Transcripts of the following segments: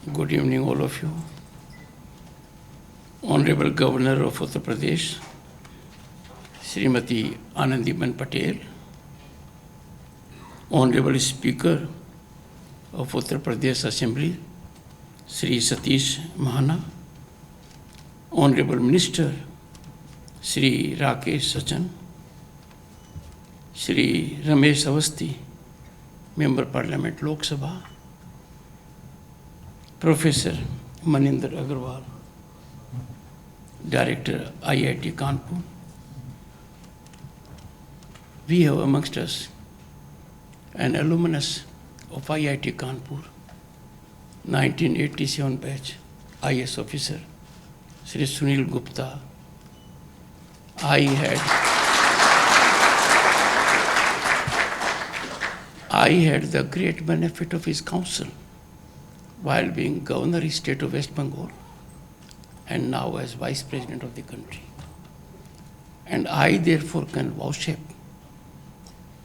Good evening, all of you. Honorable Governor of Uttar Pradesh, Srimati Anandiben Patel, Honorable Speaker of Uttar Pradesh Assembly, Shri Satish Mahana, Honorable Minister, Shri Rakesh Sachan, Shri Ramesh Avasthi, Member Parliament Lok Sabha, Professor Maninder Agarwal, Director IIT Kanpur. We have amongst us an alumnus of IIT Kanpur, 1987 batch IS officer, Shri Sunil Gupta. I had the great benefit of his counsel while being Governor of the State of West Bengal and now as Vice President of the country. And I therefore can vouchsafe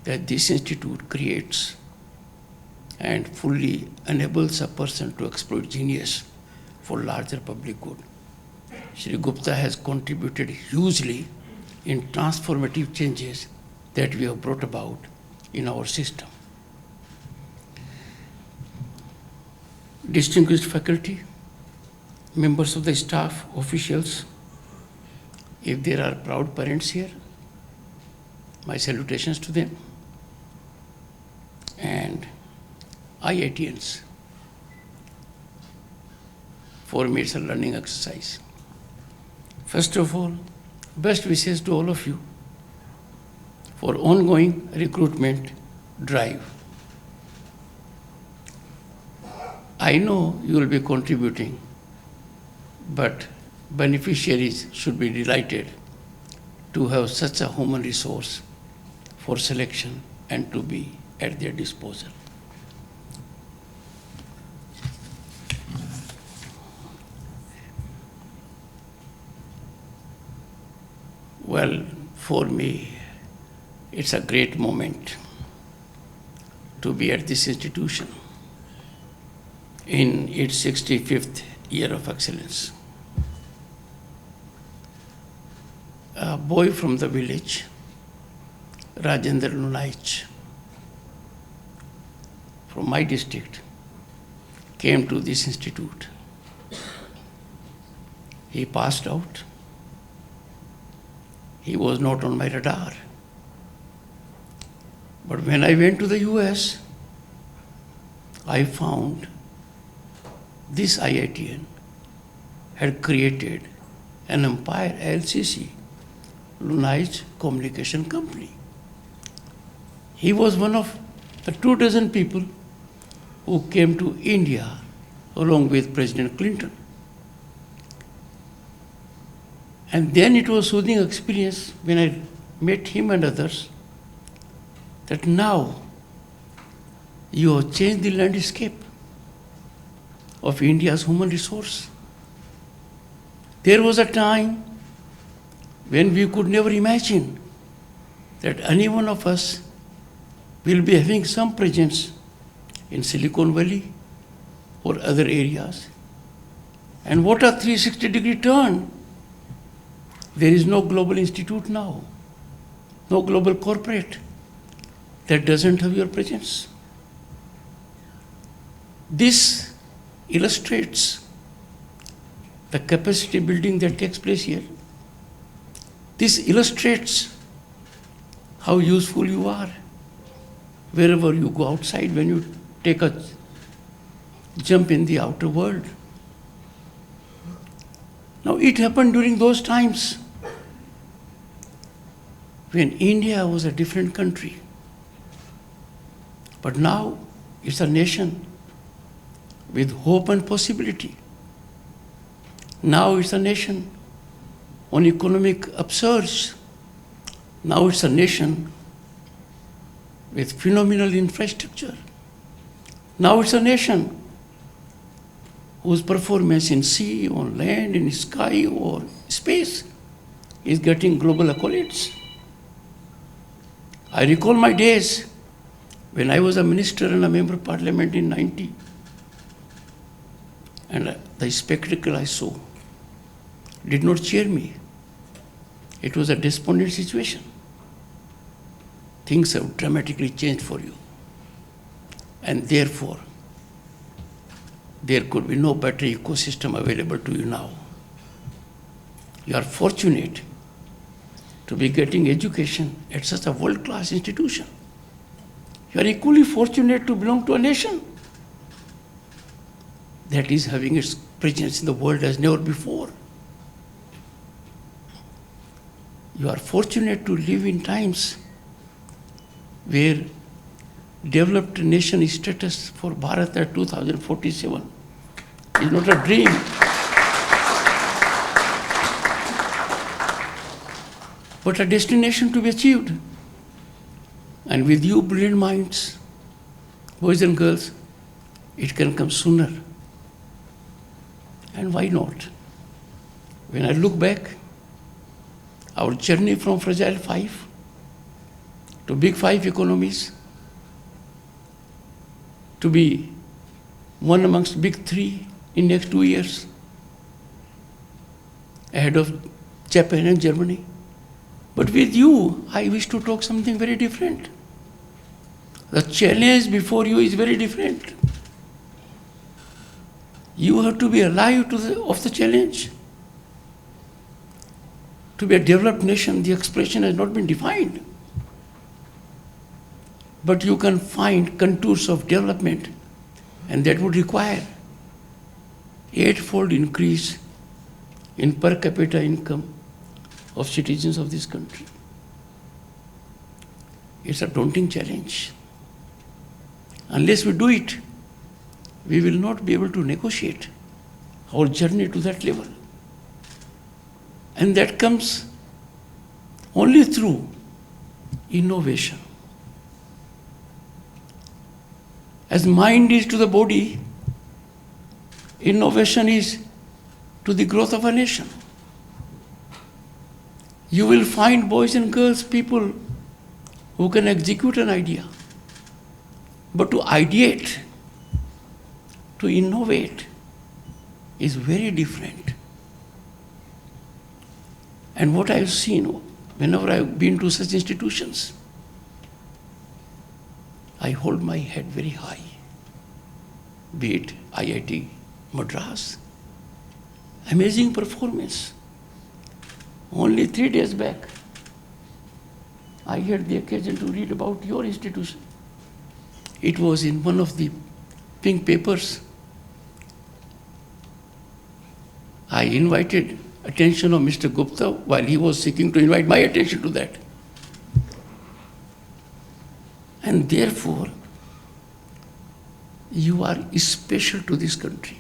that this institute creates and fully enables a person to exploit genius for larger public good. Shri Gupta has contributed hugely in transformative changes that we have brought about in our system. Distinguished faculty, members of the staff, officials, if there are proud parents here, my salutations to them, and IITians. For me, it's a learning exercise. First of all, best wishes to all of you for ongoing recruitment drive. I know you will be contributing, but beneficiaries should be delighted to have such a human resource for selection and to be at their disposal. Well, for me, it's a great moment to be at this institution in its 65th year of excellence. A boy from the village, Rajendra Lunaich, from my district, came to this institute. He passed out. He was not on my radar. But when I went to the US, I found this IITian had created an empire LCC, Lunaich Communication Company. He was one of the 24 people who came to India along with President Clinton. And then it was a soothing experience when I met him and others that now you have changed the landscape of India's human resource. There was a time when we could never imagine that any one of us will be having some presence in Silicon Valley or other areas. And what a 360-degree turn. There is no global institute now, no global corporate that doesn't have your presence. This illustrates the capacity building that takes place here. This illustrates how useful you are wherever you go outside when you take a jump in the outer world. Now, it happened during those times when India was a different country. But now it's a nation with hope and possibility. Now it's a nation on economic upsurge. Now it's a nation with phenomenal infrastructure. Now it's a nation whose performance in sea, on land, in sky, or space is getting global accolades. I recall my days when I was a minister and a member of parliament in 90. And the spectacle I saw did not cheer me. It was a despondent situation. Things have dramatically changed for you. And therefore, there could be no better ecosystem available to you now. You are fortunate to be getting education at such a world-class institution. You are equally fortunate to belong to a nation that is having its presence in the world as never before. You are fortunate to live in times where developed nation status for Bharat at 2047 is not a dream. But a destination to be achieved. And with you brilliant minds, boys and girls, it can come sooner. And why not? When I look back, our journey from fragile 5 to big 5 economies, to be one amongst big 3 in next 2 years, ahead of Japan and Germany. But with you, I wish to talk something very different. The challenge before you is very different. You have to be alive of the challenge. To be a developed nation, the expression has not been defined. But you can find contours of development, and that would require 8-fold increase in per capita income of citizens of this country. It's a daunting challenge. Unless we do it, we will not be able to negotiate our journey to that level. And that comes only through innovation. As mind is to the body, innovation is to the growth of a nation. You will find, boys and girls, people who can execute an idea. But to ideate, to innovate, is very different. And what I have seen whenever I have been to such institutions, I hold my head very high. Be it IIT Madras, amazing performance. Only 3 days back, I had the occasion to read about your institution. It was in one of the pink papers. I invited attention of Mr. Gupta while he was seeking to invite my attention to that. And therefore, you are special to this country.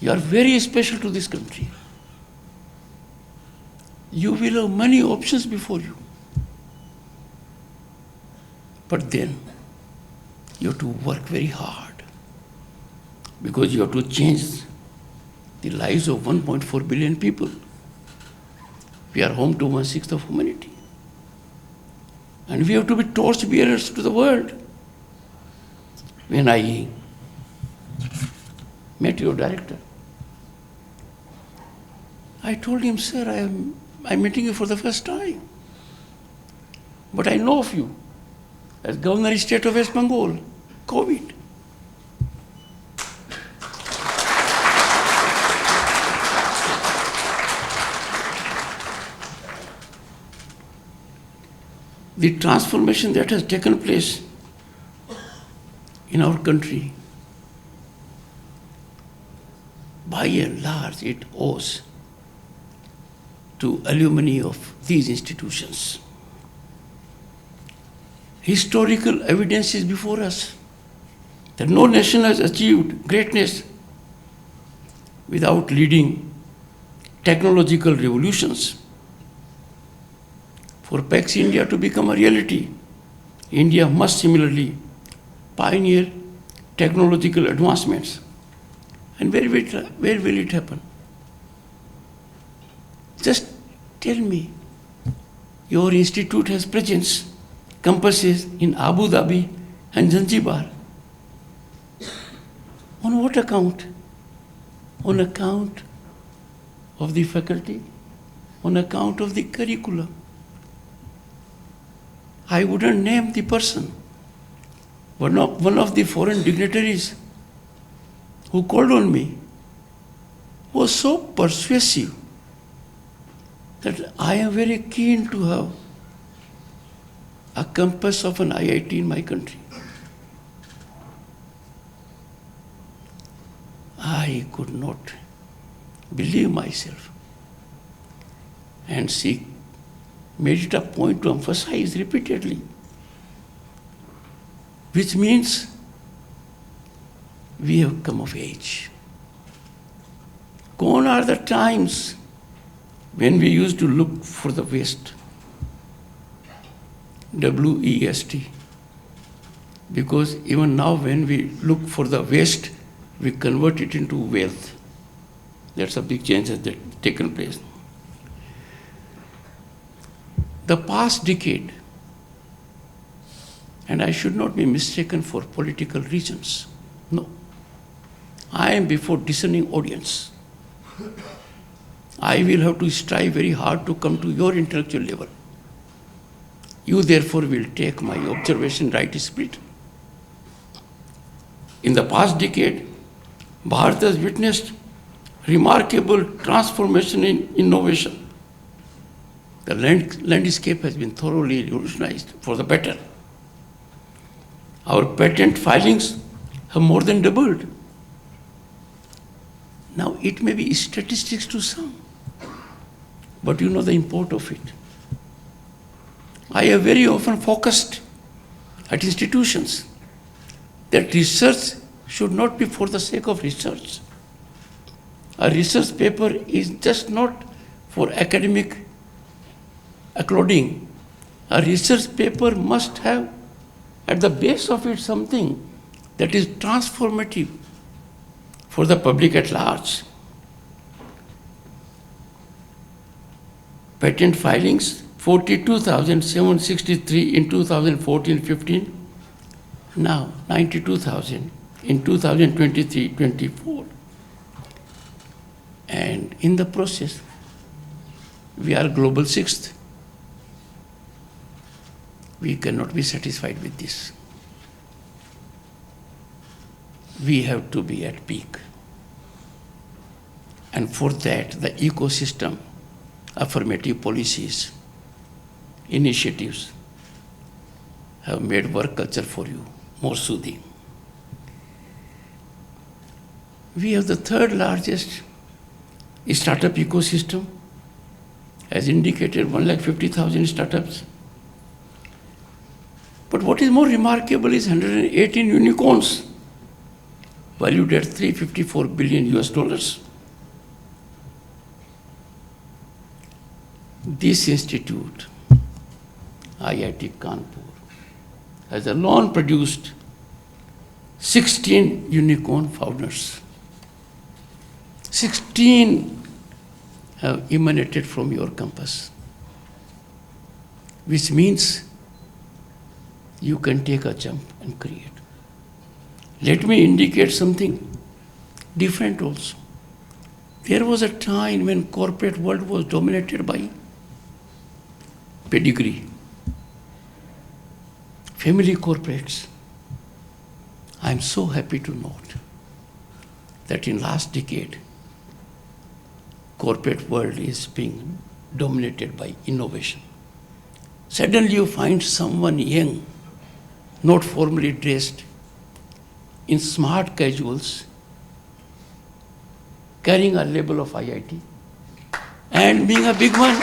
You are very special to this country. You will have many options before you. But then, you have to work very hard, because you have to change the lives of 1.4 billion people. We are home to 1/6 of humanity. And we have to be torch bearers to the world. When I met your director, I told him, sir, I'm meeting you for the first time. But I know of you as Governor of State of West Bengal, COVID. The transformation that has taken place in our country, by and large, it owes to alumni of these institutions. Historical evidence is before us that no nation has achieved greatness without leading technological revolutions. For Pax India to become a reality, India must similarly pioneer technological advancements. And where will it happen? Just tell me, your institute has presence, campuses in Abu Dhabi and Zanzibar. On what account? On account of the faculty, on account of the curriculum. I wouldn't name the person. One of the foreign dignitaries who called on me was so persuasive that I am very keen to have a campus of an IIT in my country. I could not believe myself. And she made it a point to emphasize repeatedly, which means we have come of age. Gone are the times when we used to look for the West, W-E-S-T, because even now when we look for the West, we convert it into wealth. That's a big change that has taken place. The past decade, and I should not be mistaken for political reasons. No. I am before discerning audience. I will have to strive very hard to come to your intellectual level. You therefore will take my observation right spirit. In the past decade, Bharat has witnessed remarkable transformation in innovation. The landscape has been thoroughly revolutionized for the better. Our patent filings have more than doubled. Now it may be statistics to some, but you know the import of it. I have very often focused at institutions that research should not be for the sake of research. A research paper is just not for academic applauding. A research paper must have at the base of it something that is transformative for the public at large. Patent filings, 42,763 in 2014-15, now 92,000 in 2023-24. And in the process, we are global sixth. We cannot be satisfied with this. We have to be at peak. And for that, the ecosystem, affirmative policies, initiatives have made work culture for you more soothing. We have the third largest startup ecosystem, as indicated, 150,000 startups. But what is more remarkable is 118 unicorns valued at $354 billion US. This institute, IIT Kanpur, has alone produced 16 unicorn founders. 16 have emanated from your campus, which means you can take a jump and create. Let me indicate something different also. There was a time when corporate world was dominated by pedigree, family corporates. I am so happy to note that in last decade, corporate world is being dominated by innovation. Suddenly you find someone young, not formally dressed, in smart casuals, carrying a label of IIT, and being a big one.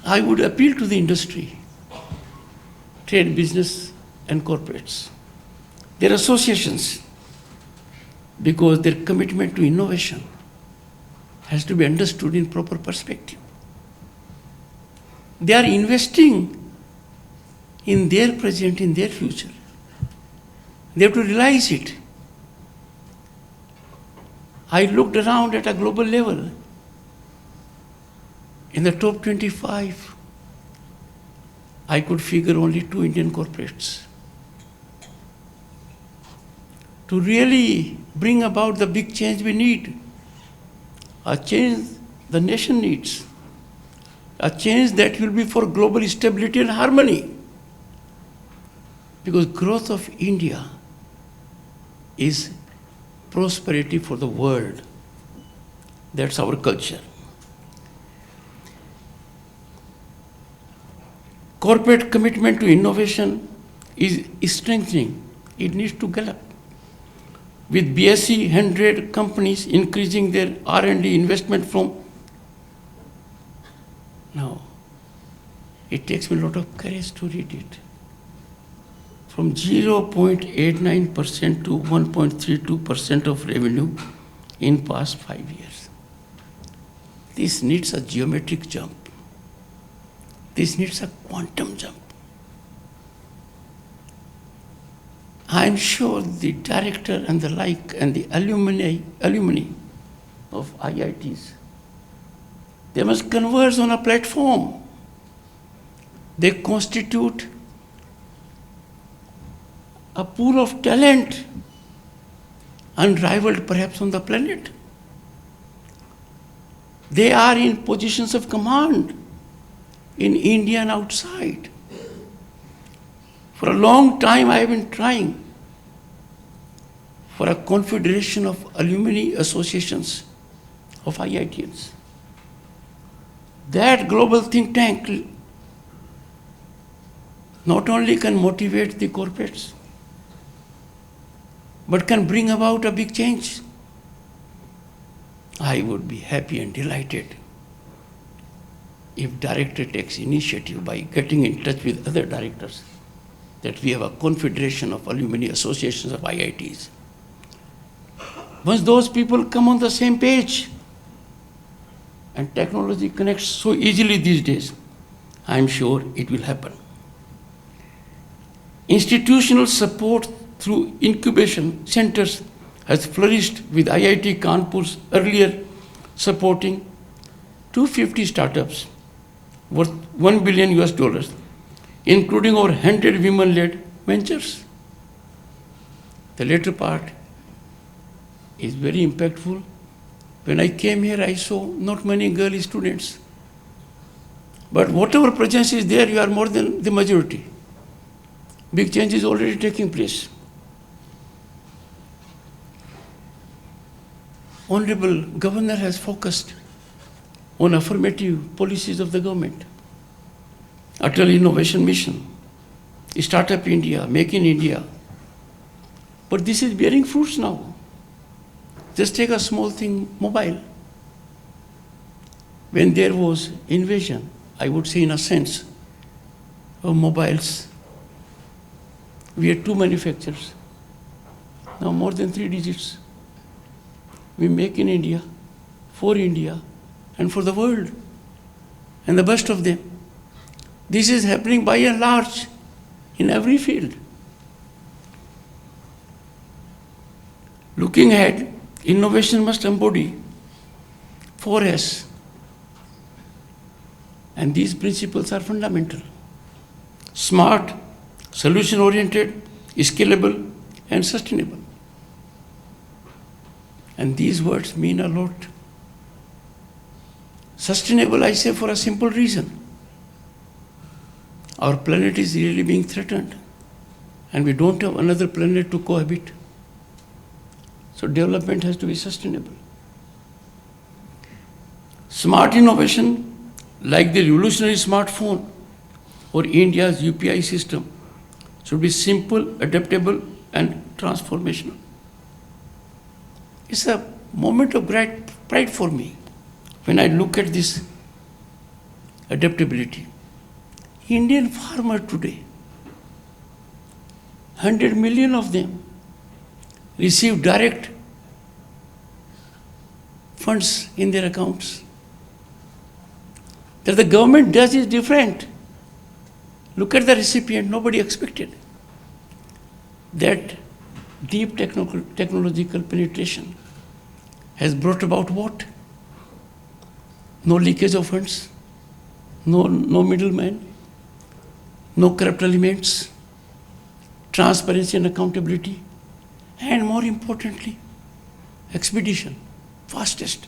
I would appeal to the industry, trade, business, and corporates, their associations, because their commitment to innovation has to be understood in proper perspective. They are investing in their present, in their future. They have to realize it. I looked around at a global level. In the top 25, I could figure only 2 Indian corporates. To really bring about the big change we need, a change the nation needs, a change that will be for global stability and harmony. Because growth of India is prosperity for the world. That's our culture. Corporate commitment to innovation is strengthening. It needs to gallop. With BSE 100 companies increasing their R&D investment from now, it takes me a lot of courage to read it. From 0.89% to 1.32% of revenue in past 5 years. This needs a geometric jump. This needs a quantum jump. I am sure the director and the like and the alumni of IITs, they must converge on a platform. They constitute a pool of talent unrivaled perhaps on the planet. They are in positions of command in India and outside. For a long time I have been trying for a confederation of alumni associations of IITians. That global think tank not only can motivate the corporates, but can bring about a big change. I would be happy and delighted if director takes initiative by getting in touch with other directors that we have a confederation of alumni associations of IITs. Once those people come on the same page, and technology connects so easily these days, I am sure it will happen. Institutional support through incubation centers has flourished, with IIT Kanpur's earlier supporting 250 startups worth $1 billion, including over 100 women-led ventures. The latter part is very impactful. When I came here, I saw not many girl students. But whatever presence is there, you are more than the majority. Big change is already taking place. Honorable Governor has focused on affirmative policies of the government. Atal Innovation Mission, Startup India, Make in India. But this is bearing fruits now. Just take a small thing, mobile. When there was invasion, I would say in a sense, of mobiles, we had 2 manufacturers. Now more than 3 digits. We make in India, for India, and for the world. And the best of them. This is happening by and large in every field. Looking ahead, innovation must embody 4S. And these principles are fundamental. Smart, solution-oriented, scalable, and sustainable. And these words mean a lot. Sustainable, I say, for a simple reason. Our planet is really being threatened, and we don't have another planet to cohabit. So development has to be sustainable. Smart innovation, like the revolutionary smartphone or India's UPI system, should be simple, adaptable, and transformational. It's a moment of great pride for me when I look at this adaptability. Indian farmer today, 100 million of them receive direct funds in their accounts. That the government does is different. Look at the recipient, nobody expected. That deep technological penetration has brought about what? No leakage of funds, no middleman, no corrupt elements, transparency and accountability, and more importantly, expedition, fastest.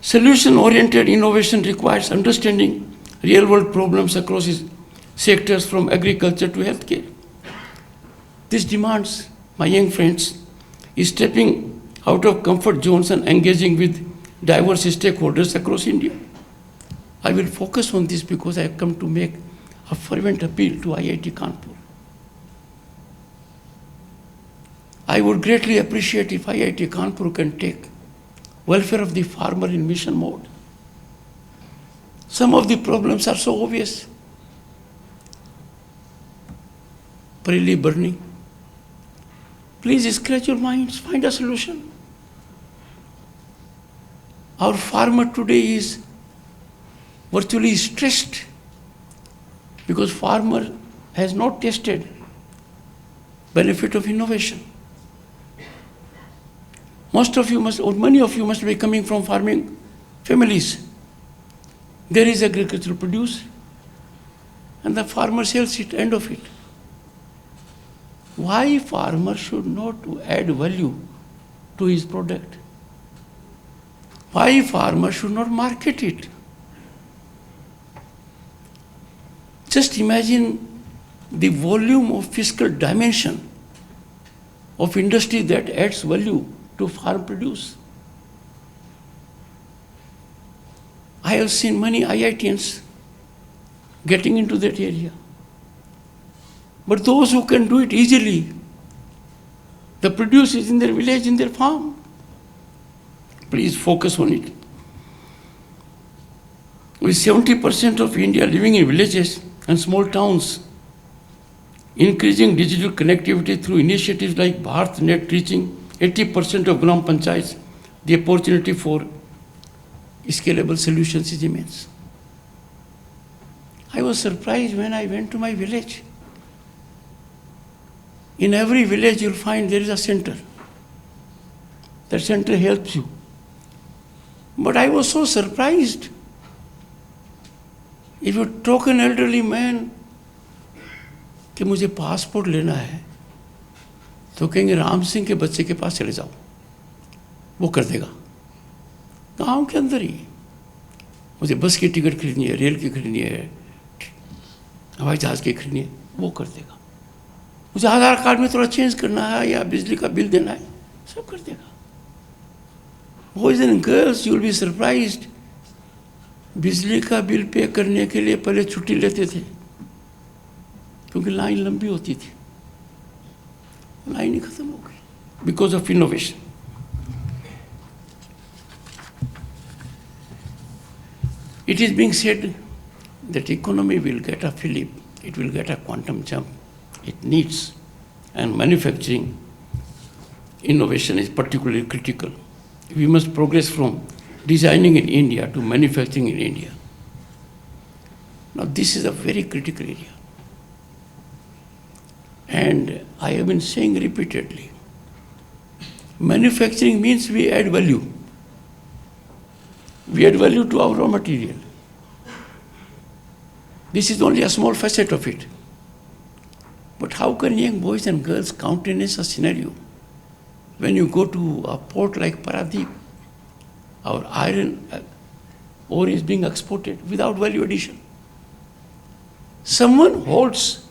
Solution-oriented innovation requires understanding real-world problems across sectors from agriculture to healthcare. This demands, my young friends, is stepping out of comfort zones and engaging with diverse stakeholders across India. I will focus on this because I have come to make a fervent appeal to IIT Kanpur. I would greatly appreciate if IIT Kanpur can take welfare of the farmer in mission mode. Some of the problems are so obvious. Prairie burning. Please scratch your minds, find a solution. Our farmer today is virtually stressed because farmer has not tasted benefit of innovation. Most of you must, or many of you must be coming from farming families. There is agricultural produce and the farmer sells it, end of it. Why farmer should not add value to his product? Why farmer should not market it? Just imagine the volume of fiscal dimension of industry that adds value to farm produce. I have seen many IITians getting into that area. But those who can do it easily, the produce is in their village, in their farm. Please focus on it. With 70% of India living in villages and small towns, increasing digital connectivity through initiatives like BharatNet reaching 80% of Gram Panchayats, the opportunity for scalable solutions is immense. I was surprised when I went to my village. In every village you'll find there is a center. That center helps you. But I was so surprised. If you talk an elderly man कि मुझे passport लेना है तो कहेंगे राम सिंह के बच्चे के पास चले जाओ, वो कर देगा। गांव के अंदर ही मुझे बस की टिकट खरीदनी है, रेल की खरीदनी है, हवाई जहाज की खरीदनी है, वो कर देगा। मुझे आधार कार्ड में थोड़ा चेंज करना है या बिजली का बिल देना है, सब कर देगा। Boys and girls, you will be surprised. बिजली का बिल पे करने के लिए पहले छुट्टी लेते थे क्योंकि लाइन लंबी होती थी, लाइन ही खत्म हो गई because of innovation. It is being said that economy will get a fillip, it will get a quantum jump. It needs, and manufacturing innovation is particularly critical. We must progress from designing in India to manufacturing in India. Now this is a very critical area. And I have been saying repeatedly, manufacturing means we add value. We add value to our raw material. This is only a small facet of it. But how can young boys and girls countenance a scenario when you go to a port like Paradip, our iron ore is being exported without value addition. Someone holds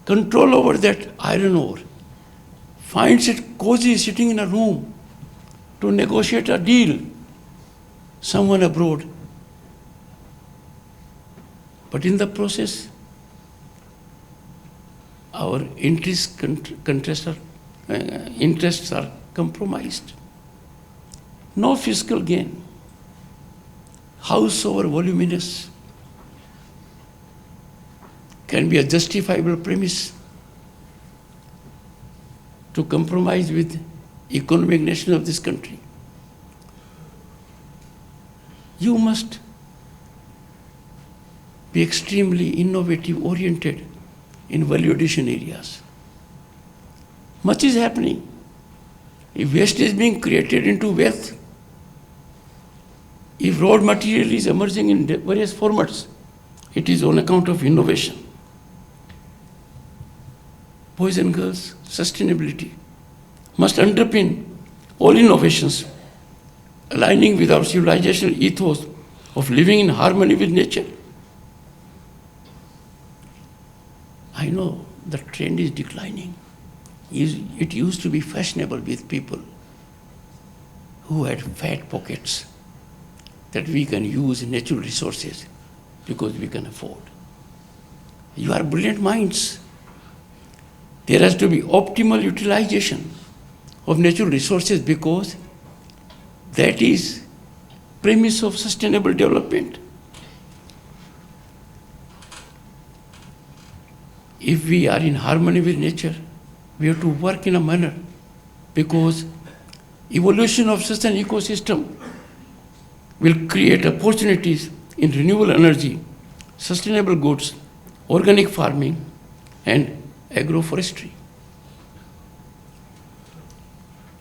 control over that iron ore, finds it cozy sitting in a room to negotiate a deal, someone abroad. But in the process, our interests are compromised. No fiscal gain. Howsoever voluminous can be a justifiable premise to compromise with economic nation of this country. You must be extremely innovative oriented in value addition areas. Much is happening. If waste is being created into wealth, if raw material is emerging in various formats, It is on account of innovation. Boys and girls, sustainability must underpin all innovations, aligning with our civilizational ethos of living in harmony with nature. I know the trend is declining. It used to be fashionable with people who had fat pockets that we can use natural resources because we can afford. You are brilliant minds. There has to be optimal utilization of natural resources because that is premise of sustainable development. If we are in harmony with nature, we have to work in a manner because evolution of such an ecosystem will create opportunities in renewable energy, sustainable goods, organic farming, and agroforestry.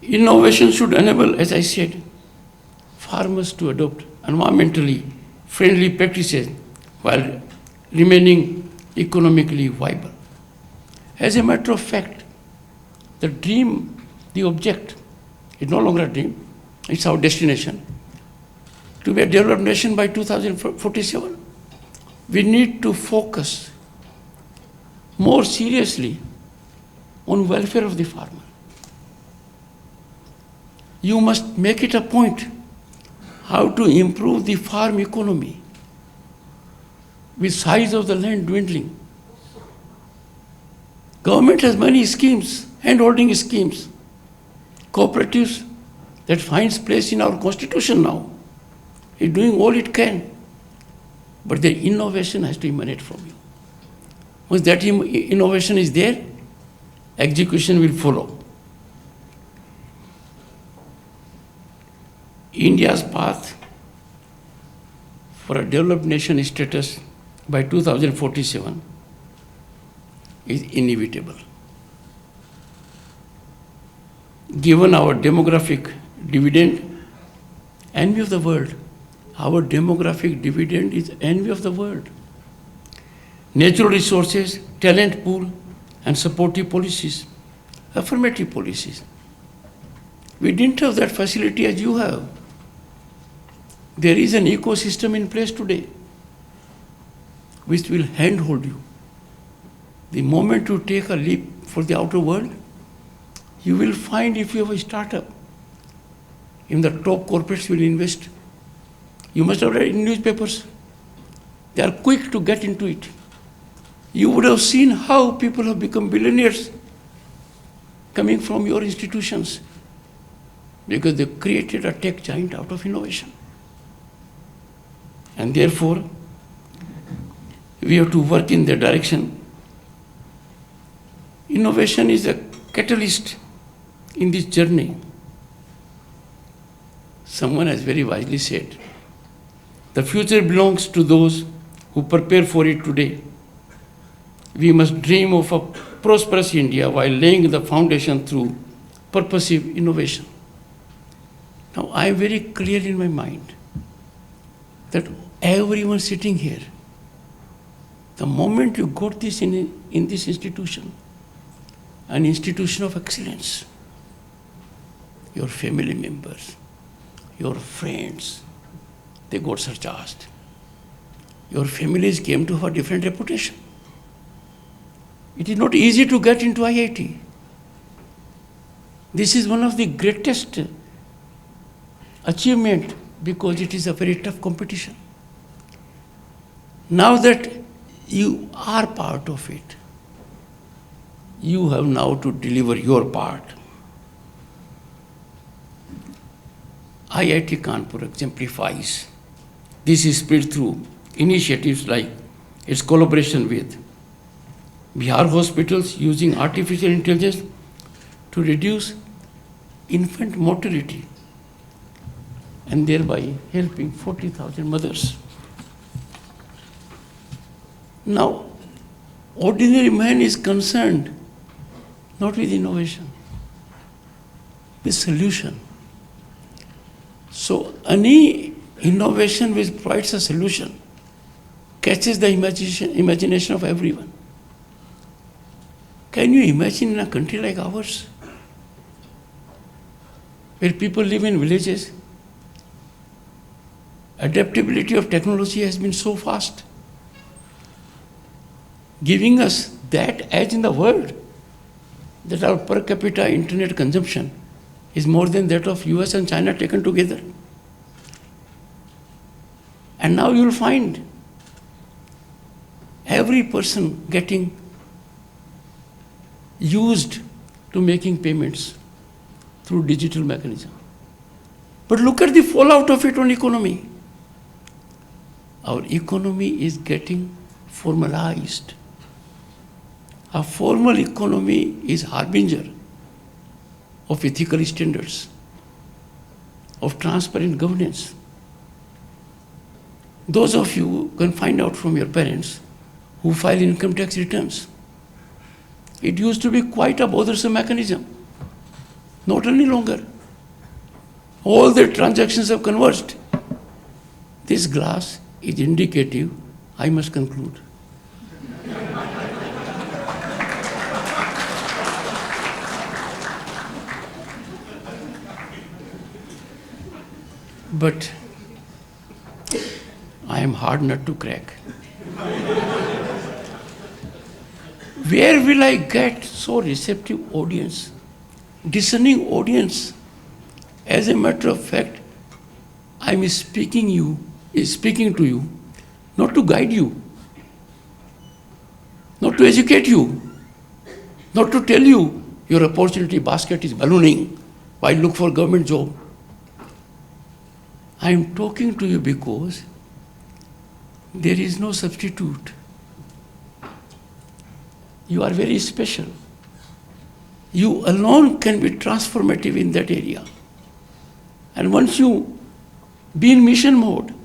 Innovation should enable, as I said, farmers to adopt environmentally friendly practices while remaining economically viable. As a matter of fact, the dream, the object, is no longer a dream, it's our destination. To be a developed nation by 2047, we need to focus more seriously on welfare of the farmer. You must make it a point how to improve the farm economy with size of the land dwindling. Government has many schemes, hand-holding schemes, cooperatives that finds place in our constitution now. It's doing all it can, but the innovation has to emanate from you. Once that innovation is there, execution will follow. India's path for a developed nation status by 2047 is inevitable. Given our demographic dividend, envy of the world, our demographic dividend is envy of the world. Natural resources, talent pool, and supportive policies, affirmative policies. We didn't have that facility as you have. There is an ecosystem in place today which will handhold you. The moment you take a leap for the outer world, you will find if you have a startup, in the top corporates will invest. You must have read in newspapers. They are quick to get into it. You would have seen how people have become billionaires coming from your institutions because they created a tech giant out of innovation. And therefore, we have to work in that direction. Innovation is a catalyst in this journey. Someone has very wisely said, the future belongs to those who prepare for it today. We must dream of a prosperous India while laying the foundation through purposive innovation. Now, I am very clear in my mind that everyone sitting here, the moment you got this in this institution, an institution of excellence, your family members, your friends, they got surcharged. Your families came to have a different reputation. It is not easy to get into IIT. This is one of the greatest achievement because it is a very tough competition. Now that you are part of it, you have now to deliver your part. IIT Kanpur exemplifies this is spirit through initiatives like its collaboration with Bihar hospitals using artificial intelligence to reduce infant mortality and thereby helping 40,000 mothers. Now, ordinary man is concerned not with innovation, with solution. So, any innovation which provides a solution catches the imagination of everyone. Can you imagine in a country like ours, where people live in villages, adaptability of technology has been so fast, giving us that edge in the world, that our per capita internet consumption is more than that of US and China taken together. And now you'll find every person getting used to making payments through digital mechanism. But look at the fallout of it on economy. Our economy is getting formalized. A formal economy is harbinger of ethical standards, of transparent governance. Those of you can find out from your parents who file income tax returns. It used to be quite a bothersome mechanism. Not any longer. All the transactions have converged. This glass is indicative, I must conclude. But I am hard nut to crack. Where will I get so receptive audience, discerning audience? As a matter of fact, I am speaking to you, not to guide you, not to educate you, not to tell you your opportunity basket is ballooning while look for government job. I am talking to you because there is no substitute. You are very special. You alone can be transformative in that area. And once you be in mission mode,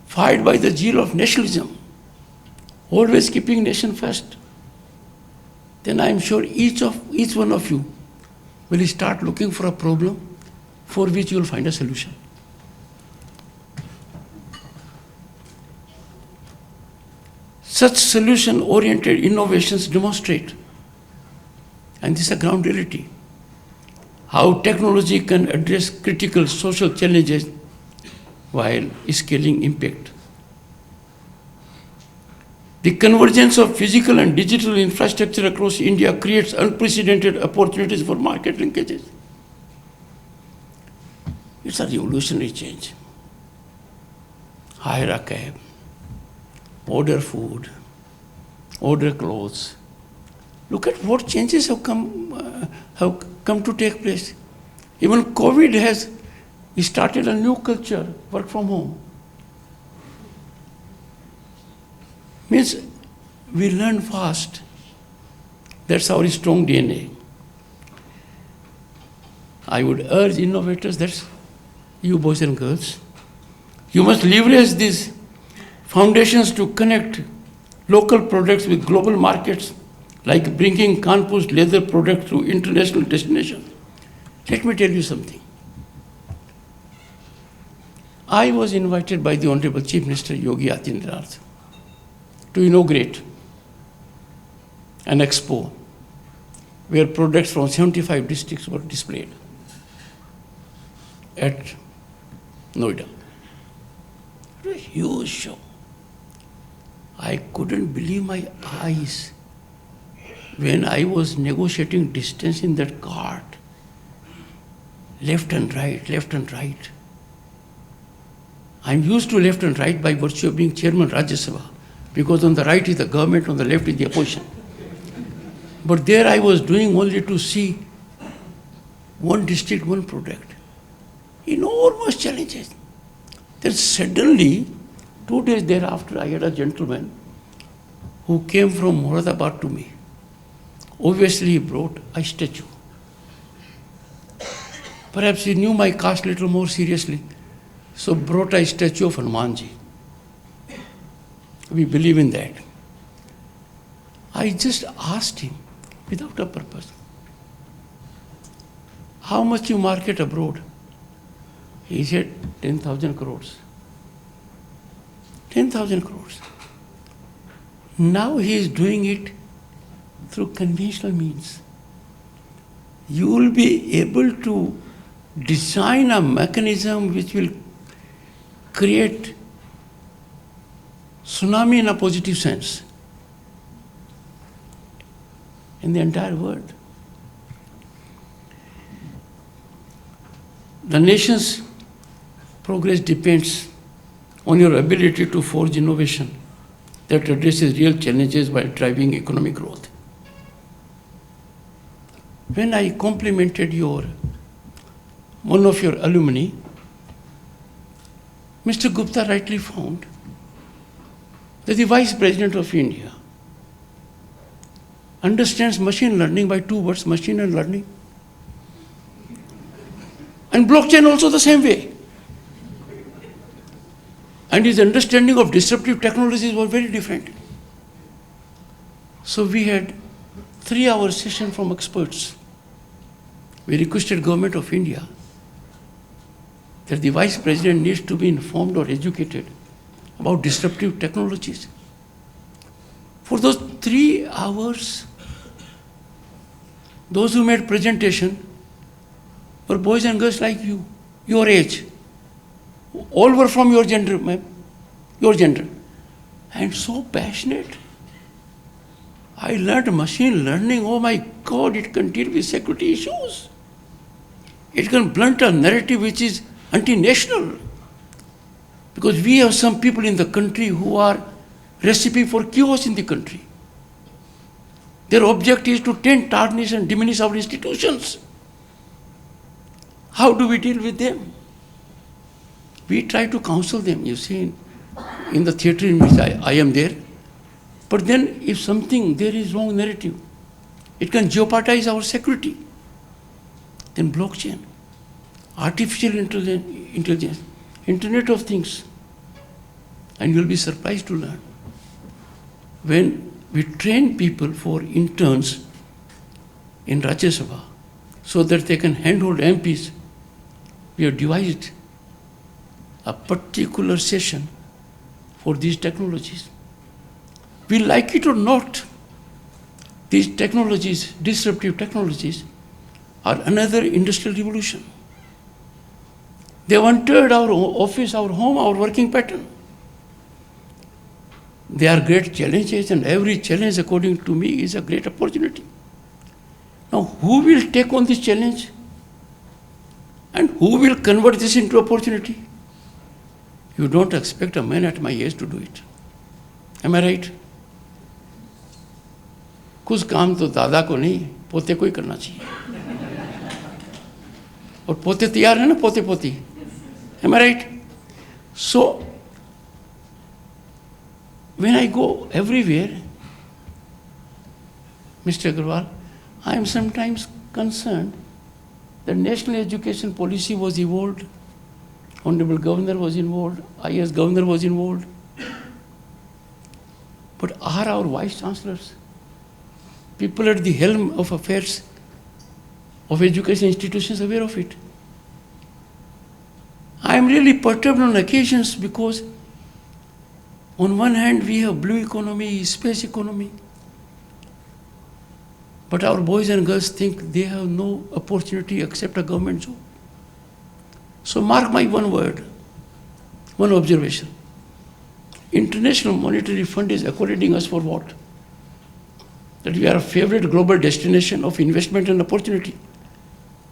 fired by the zeal of nationalism, always keeping nation first, then I am sure each one of you will start looking for a problem for which you will find a solution. Such solution-oriented innovations demonstrate, and this is a ground reality, how technology can address critical social challenges while scaling impact. The convergence of physical and digital infrastructure across India creates unprecedented opportunities for market linkages. It's a revolutionary change. Hire a cab, order food, order clothes. Look at what changes have come to take place. Even COVID has started a new culture, work from home. Means we learn fast. That's our strong DNA. I would urge innovators, that's you boys and girls, you must leverage these foundations to connect local products with global markets, like bringing Kanpur's leather product to international destinations. Let me tell you something. I was invited by the Honorable Chief Minister Yogi Adityanath to inaugurate an expo where products from 75 districts were displayed at Noida. It was a huge show. I couldn't believe my eyes when I was negotiating distance in that cart. Left and right, left and right. I'm used to left and right by virtue of being chairman Rajya Sabha, because on the right is the government, on the left is the opposition. But there I was doing only to see one district, one product. Enormous challenges. Then suddenly, 2 days thereafter, I had a gentleman who came from Moradabad to me. Obviously, he brought a statue. Perhaps he knew my caste a little more seriously, so brought a statue of Hanumanji. We believe in that. I just asked him, without a purpose, how much you market abroad? He said 10,000 crores. 10,000 crores. Now he is doing it through conventional means. You will be able to design a mechanism which will create tsunami in a positive sense in the entire world. The nation's progress depends on your ability to forge innovation that addresses real challenges while driving economic growth. When I complimented one of your alumni, Mr. Gupta rightly found that the Vice President of India understands machine learning by two words, machine and learning. And blockchain also the same way. And his understanding of disruptive technologies was very different. So we had 3-hour session from experts. We requested Government of India that the Vice President needs to be informed or educated about disruptive technologies. For those 3 hours, those who made presentation were boys and girls like you, your age. All were from your gender, ma'am, your gender. And so passionate. I learned machine learning, oh my God, it can deal with security issues. It can blunt a narrative which is anti-national. Because we have some people in the country who are recipe for chaos in the country. Their object is to taint, tarnish and diminish our institutions. How do we deal with them? We try to counsel them, you see, in the theatre in which I am there. But then if there is wrong narrative, it can jeopardize our security. Then blockchain, artificial intelligence, Internet of Things. And you'll be surprised to learn. When we train people for interns in Rajya Sabha so that they can handhold MPs, we have devised a particular session for these technologies. We like it or not, these technologies, disruptive technologies, are another industrial revolution. They have entered our office, our home, our working pattern. They are great challenges, and every challenge, according to me, is a great opportunity. Now, who will take on this challenge? And who will convert this into opportunity? You don't expect a man at my age to do it. Am I right? कुछ काम तो दादा को नहीं, पोते को ही करना चाहिए. और पोते तैयार है ना, पोते पोती. Am I right? So, when I go everywhere, Mr. Agarwal, I am sometimes concerned that national education policy was evolved, Hon'ble Governor was involved, IS Governor was involved. But are our Vice Chancellors, people at the helm of affairs of education institutions, aware of it? I am really perturbed on occasions because on one hand we have blue economy, space economy, but our boys and girls think they have no opportunity except a government job. So mark my one word, one observation. International Monetary Fund is accrediting us for what? That we are a favorite global destination of investment and opportunity.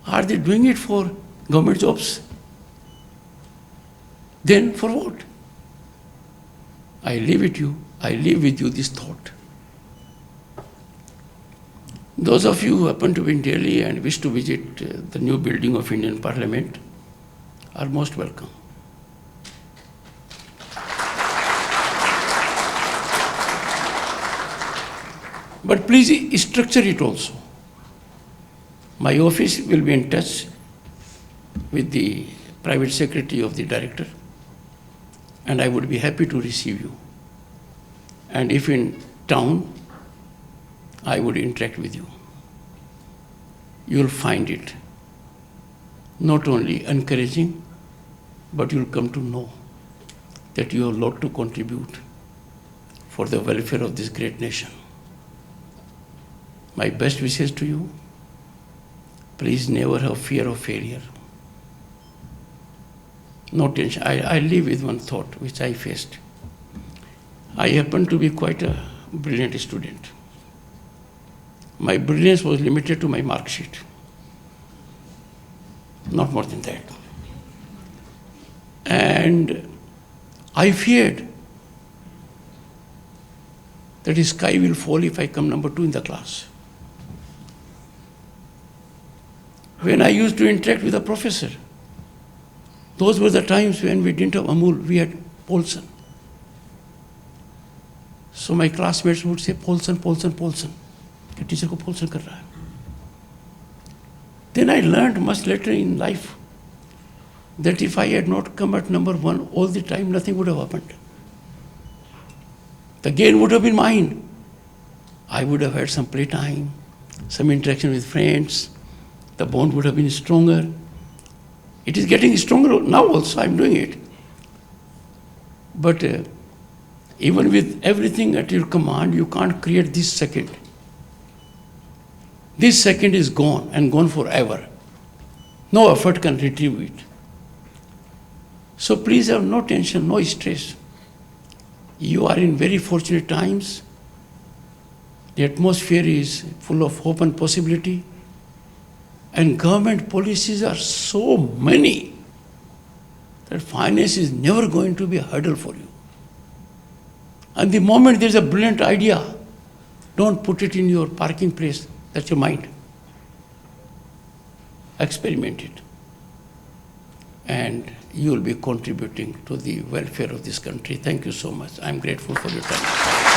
Are they doing it for government jobs? Then for what? I leave with you this thought. Those of you who happen to be in Delhi and wish to visit the new building of Indian Parliament are most welcome. But please structure it also. My office will be in touch with the private secretary of the director, and I would be happy to receive you. And if in town, I would interact with you. You will find it not only encouraging, but you will come to know that you have a lot to contribute for the welfare of this great nation. My best wishes to you. Please never have fear of failure. No tension. I live with one thought which I faced. I happened to be quite a brilliant student. My brilliance was limited to my mark sheet. Not more than that. And I feared that the sky will fall if I come number 2 in the class. When I used to interact with a professor, those were the times when we didn't have Amul, we had Polson. So my classmates would say, Polson, Polson, Polson. The teacher ko Polson kar raha hai. Then I learned much later in life that if I had not come at number 1 all the time, nothing would have happened. The gain would have been mine. I would have had some playtime, some interaction with friends. The bond would have been stronger. It is getting stronger now also, I'm doing it. But even with everything at your command, you can't create this second. This second is gone and gone forever. No effort can retrieve it. So please have no tension, no stress. You are in very fortunate times. The atmosphere is full of hope and possibility. And government policies are so many that finance is never going to be a hurdle for you. And the moment there's a brilliant idea, don't put it in your parking place. That's your mind. Experiment it. And you will be contributing to the welfare of this country. Thank you so much. I'm grateful for your time.